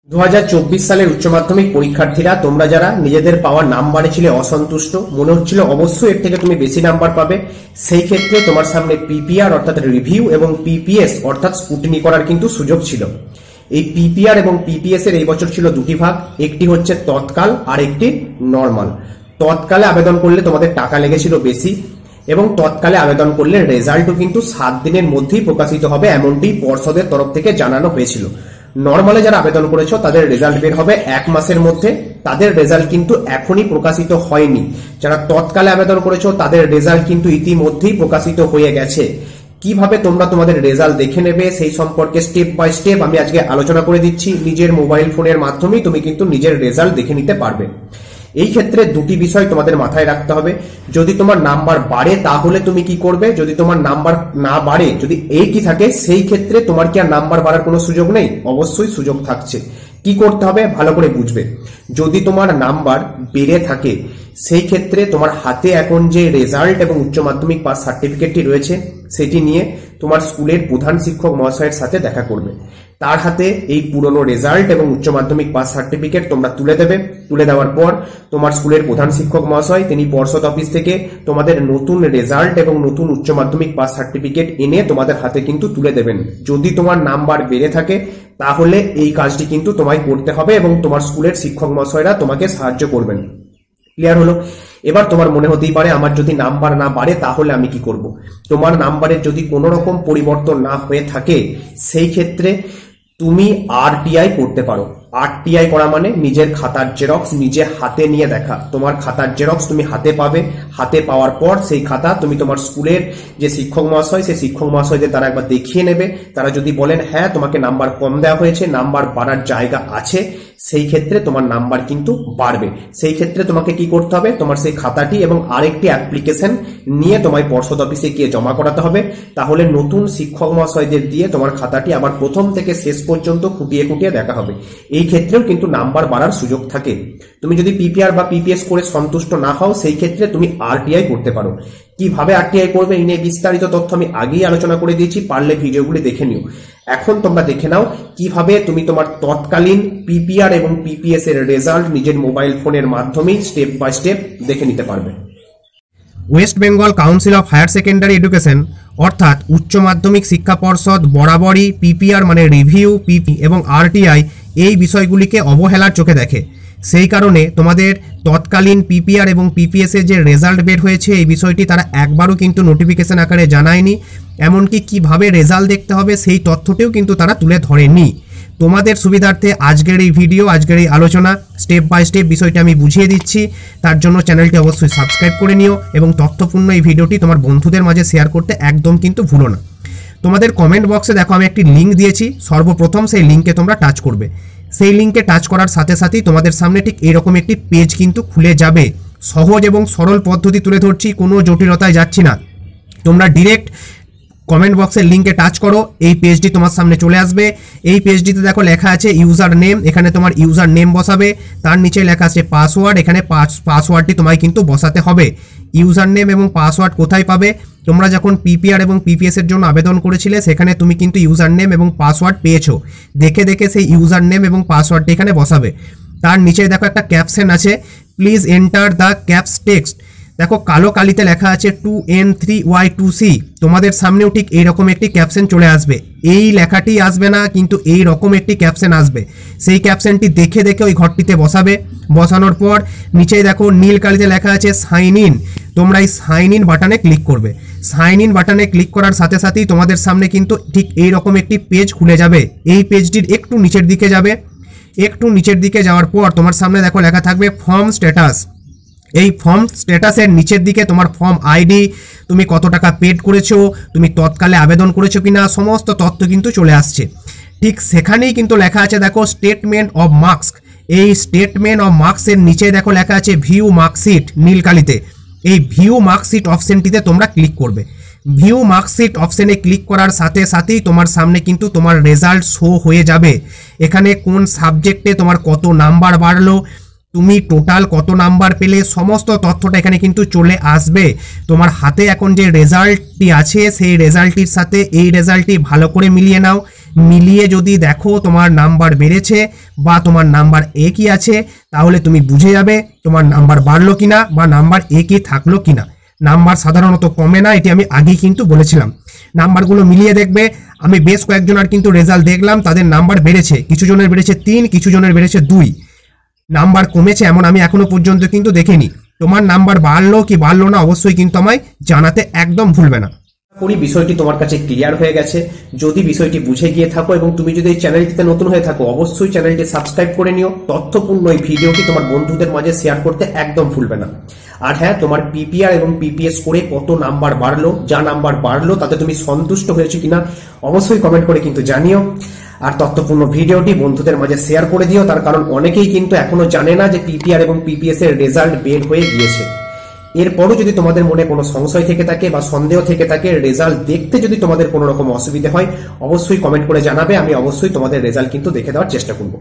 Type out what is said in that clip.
2024 সালের উচ্চ মাধ্যমিক পরীক্ষার্থীরা তোমরা যারা নিজেদের পাওয়া নাম্বারে ছিলে অসন্তুষ্ট, মনে হচ্ছিল অবশ্যই এর থেকে তুমি বেশি নাম্বার পাবে, সেই ক্ষেত্রে তোমার সামনে পিপিআর অর্থাৎ রিভিউ এবং পিপিএস অর্থাৎ স্কুটিনি করার কিন্তু সুযোগ ছিল। এই পিপিআর এবং পিপিএস এর এই বছর ছিল দুটি ভাগ, একটি হচ্ছে তৎকাল আর একটি নর্মাল। তৎকালে আবেদন করলে তোমাদের টাকা লেগেছিল বেশি এবং তৎকালে আবেদন করলে রেজাল্টও কিন্তু 7 দিনের মধ্যেই প্রকাশিত হবে এমনটি পর্ষদের তরফ থেকে জানানো হয়েছিল। নর্মালে যারা আবেদন করেছো তাদের রেজাল্ট বের হবে 1 মাসের মধ্যে, তাদের রেজাল্ট কিন্তু এখনই প্রকাশিত হয়নি। যারা তৎকালে আবেদন করেছো তাদের রেজাল্ট কিন্তু ইতিমধ্যেই প্রকাশিত হয়ে গেছে। কিভাবে তোমরা তোমাদের রেজাল্ট দেখে নেবে সেই সম্পর্কে স্টেপ বাই স্টেপ আমি আজকে আলোচনা করে দিচ্ছি। নিজের মোবাইল ফোনের মাধ্যমেই তুমি কিন্তু নিজের রেজাল্ট দেখে নিতে পারবে। এই ক্ষেত্রে দুটি বিষয় তোমাদের মাথায় রাখতে হবে। যদি তোমার নাম্বার বাড়ে তাহলে তুমি কি করবে, যদি তোমার নাম্বার না বাড়ে, যদি এইটি থাকে, সেই ক্ষেত্রে তোমার কি আর নাম্বার বাড়ার কোনো সুযোগ নেই? অবশ্যই সুযোগ থাকছে। কি করতে হবে ভালো করে বুঝবে। যদি তোমার নাম্বার বেড়ে থাকে সেই ক্ষেত্রে তোমার হাতে এখন যে রেজাল্ট এবং উচ্চ মাধ্যমিক পাস সার্টিফিকেটটি রয়েছে সেটি নিয়ে তোমার স্কুলের প্রধান শিক্ষক মহাশয়ের সাথে দেখা করবে। তার হাতে এই পুরনো রেজাল্ট এবং উচ্চ মাধ্যমিক পাস সার্টিফিকেট তোমরা তুলে দেবে। তুলে দেওয়ার পর তোমার স্কুলের প্রধান শিক্ষক মহাশয় তিনি পর্ষদ অফিস থেকে তোমাদের নতুন রেজাল্ট এবং নতুন উচ্চ মাধ্যমিক পাস সার্টিফিকেট এনে তোমাদের হাতে কিন্তু তুলে দেবেন। যদি তোমার নাম্বার বেড়ে থাকে তাহলে এই কাজটি কিন্তু তোমায় করতে হবে এবং তোমার স্কুলের শিক্ষক মহাশয়রা তোমাকে সাহায্য করবেন। ক্লিয়ার হলো? এবার তোমার মনে হতেই পারে আমার যদি নাম্বার না বাড়ে তাহলে আমি কি করব। তোমার নাম্বারের যদি কোনো রকম পরিবর্তন না হয়ে থাকে সেই ক্ষেত্রে তুমি আরটিআই করতে পারো। আরটিআই করা মানে নিজের খাতার জেরক্স নিজে হাতে নিয়ে দেখা। তোমার খাতার জেরক্স তুমি হাতে পাবে, হাতে পাওয়ার পর সেই খাতা তুমি তোমার স্কুলের যে শিক্ষক মহাশয় সেই শিক্ষক মহাশয়দের তারা একবার দেখিয়ে নেবে। তারা যদি বলেন হ্যাঁ তোমাকে নাম্বার কম দেওয়া হয়েছে, নাম্বার বাড়ার জায়গা আছে, সেই ক্ষেত্রে তোমার নাম্বার কিন্তু বাড়বে। সেই ক্ষেত্রে তোমাকে কি করতে হবে, তোমার সেই খাতাটি এবং আরেকটি অ্যাপ্লিকেশন নিয়ে তোমায় পর্ষদ অফিসে গিয়ে জমা করাতে হবে। তাহলে নতুন শিক্ষক মহাশয়দের দিয়ে তোমার খাতাটি আবার প্রথম থেকে শেষ পর্যন্ত খুঁটিয়ে খুঁটিয়ে দেখা হবে। এই ক্ষেত্রেও কিন্তু নাম্বার বাড়ার সুযোগ থাকে। তুমি যদি পিপিআর বা পিপিএস করে সন্তুষ্ট না হও সেই ক্ষেত্রে তুমি আরটিআই করতে পারো। কিভাবে আরটিআই করবে এই নিয়ে বিস্তারিত তথ্য আমি আগেই আলোচনা করে দিয়েছি, পারলে ভিডিওগুলি দেখে নিও। এখন তোমরা দেখে নাও কিভাবে তুমি তোমার তৎকালীন পিপিআর এবং পিপিএস এর রেজাল্ট নিজের মোবাইল ফোনের মাধ্যমেই স্টেপ বাই স্টেপ দেখে নিতে পারবে। West Bengal Council of Higher Secondary Education অর্থাৎ উচ্চ মাধ্যমিক শিক্ষা পর্ষদ বরাবরই পিপিআর মানে রিভিউ, পিপি এবং আরটিআই এই বিষয়গুলিকে অবহেলার চোখে দেখে। সেই কারণে তোমাদের তৎকালীন পিপিআর এবং পিপিএস এর যে রেজাল্ট বের হয়েছে এই বিষয়টি তারা একবারও কিন্তু নোটিফিকেশন আকারে জানায়নি। এমনকি কিভাবে রেজাল্ট দেখতে হবে সেই তথ্যটিও কিন্তু তারা তুলে ধরেনি। তোমাদের সুবিধার্থে আজকের এই ভিডিও, আজকের এই আলোচনা স্টেপ বাই স্টেপ বিষয়টি আমি বুঝিয়ে দিচ্ছি। তার জন্য চ্যানেলটি অবশ্যই সাবস্ক্রাইব করে নিও এবং তথ্যপূর্ণ এই ভিডিওটি তোমার বন্ধুদের মাঝে শেয়ার করতে একদম কিন্তু ভুলো না। তোমাদের কমেন্ট বক্সে দেখো আমি একটি লিঙ্ক দিয়েছি, সর্বপ্রথম সেই লিঙ্কে তোমরা টাচ করবে। সেই লিঙ্কে টাচ করার সাথে সাথেই তোমাদের সামনে ঠিক এরকম একটি পেজ কিন্তু খুলে যাবে। সহজ এবং সরল পদ্ধতি তুলে ধরছি, কোনো জটিলতায় যাচ্ছি না। তোমরা ডিরেক্ট কমেন্ট বক্সের লিঙ্কে টাচ করো, এই পেজটি তোমার সামনে চলে আসবে। এই পেজটিতে দেখো লেখা আছে ইউজার নেম, এখানে তোমার ইউজার নেম বসাবে। তার নিচে লেখা আছে পাসওয়ার্ড, এখানে পাসওয়ার্ডটি তোমায় কিন্তু বসাতে হবে। ইউজার নেম এবং পাসওয়ার্ড কোথায় পাবে? তোমরা যখন পিপিআর এবং পিপিএস এর জন্য আবেদন করেছিলে সেখানে তুমি কিন্তু ইউজার নেম এবং পাসওয়ার্ড পেয়েছো। দেখে দেখে সেই ইউজার নেম এবং পাসওয়ার্ডটি এখানে বসাবে। তার নিচে দেখো একটা ক্যাপশন আছে, please enter the caps text. দেখো কালো কালিতে লেখা আছে 2N3Y2C। তোমাদের সামনেও ঠিক এইরকম একটি ক্যাপশন চলে আসবে। এই লেখাটি আসবে না, কিন্তু এই রকম একটি ক্যাপশন আসবে। সেই ক্যাপশনটি দেখে দেখে ওই ঘরটিতে বসাবে। বসানোর পর নিচেই দেখো নীল কালিতে লেখা আছে সাইন ইন। তোমরা এই সাইন ইন বাটনে ক্লিক করবে। সাইন ইন বাটনে ক্লিক করার সাথে সাথেই তোমাদের সামনে কিন্তু ঠিক এইরকম একটি পেজ খুলে যাবে। এই পেজটির একটু নিচের দিকে যাবে। একটু নিচের দিকে যাওয়ার পর তোমার সামনে দেখো লেখা থাকবে ফর্ম স্ট্যাটাস। এই ফর্ম স্ট্যাটাসের নিচের দিকে তোমার ফর্ম আইডি, তুমি কত টাকা পেড করেছো, তুমি তৎকালে আবেদন করেছো কিনা, সমস্ত তথ্য কিন্তু চলে আসছে। ঠিক সেখানেই কিন্তু লেখা আছে দেখো স্টেটমেন্ট অফ মার্কস। এই স্টেটমেন্ট অফ মার্কসের নিচে দেখো লেখা আছে ভিউ মার্কশিট নীল কালিতে। এই ভিউ মার্কশিট অপশনটিতে তোমরা ক্লিক করবে। ভিউ মার্কশিট অপশনে ক্লিক করার সাথে সাথেই তোমার সামনে কিন্তু তোমার রেজাল্ট শো হয়ে যাবে। এখানে কোন সাবজেক্টে তোমার কত নাম্বার বাড়লো, তুমি টোটাল কত নাম্বার পেলে, সমস্ত তথ্যটা এখানে কিন্তু চলে আসবে। তোমার হাতে এখন যে রেজাল্টটি আছে সেই রেজাল্টটির সাথে এই রেজাল্টটি ভালো করে মিলিয়ে নাও। মিলিয়ে যদি দেখো তোমার নাম্বার বেড়েছে বা তোমার নাম্বার একই আছে, তাহলে তুমি বুঝে যাবে তোমার নাম্বার বাড়লো কিনা বা নাম্বার একই থাকলো কিনা। নাম্বার সাধারণত কমে না, এটি আমি আগেই কিন্তু বলেছিলাম। নাম্বারগুলো মিলিয়ে দেখবে, আমি বেশ কয়েকজনের কিন্তু রেজাল্ট দেখলাম, তাদের নাম্বার বেড়েছে, কিছু জনের বেড়েছে 3, কিছু জনের বেড়েছে 2। নাম্বার কমেছে এমন আমি এখনো পর্যন্ত কিন্তু দেখিনি। তোমার নাম্বার বাড়লো কি বাড়লো না অবশ্যই কিন্তু আমায় জানাতে একদম ভুলবে না। করি বিষয়টি তোমার কাছে ক্লিয়ার হয়ে গেছে। যদি বিষয়টি বুঝে গিয়ে থাকো এবং তুমি যদি এই চ্যানেলটিতে নতুন হয়ে থাকো, অবশ্যই চ্যানেলটি সাবস্ক্রাইব করে নিও। তথ্যপূর্ণ এই ভিডিওটি তোমার বন্ধুদের মাঝে শেয়ার করতে একদম ভুলবে না। আর হ্যাঁ, তোমার পিপিআর এবং পিপিএস করে কত নাম্বার বাড়লো, যা নাম্বার বাড়লো তাতে তুমি সন্তুষ্ট হয়েছো কিনা অবশ্যই কমেন্ট করে কিন্তু জানিও। আর তথ্যপূর্ণ ভিডিওটি বন্ধুদের মাঝে শেয়ার করে দিও, তার কারণ অনেকেই কিন্তু এখনো জানে না যে পিপিআর এবং পিপিএস এর রেজাল্ট বের হয়ে গিয়েছে। এরপরও যদি তোমাদের মনে কোনো সংশয় থেকে থাকে বা সন্দেহ থেকে থাকে, রেজাল্ট দেখতে যদি তোমাদের কোনো রকম অসুবিধা হয়, অবশ্যই কমেন্ট করে জানাবে। আমি অবশ্যই তোমাদের রেজাল্ট কিন্তু দেখে দেওয়ার চেষ্টা করব।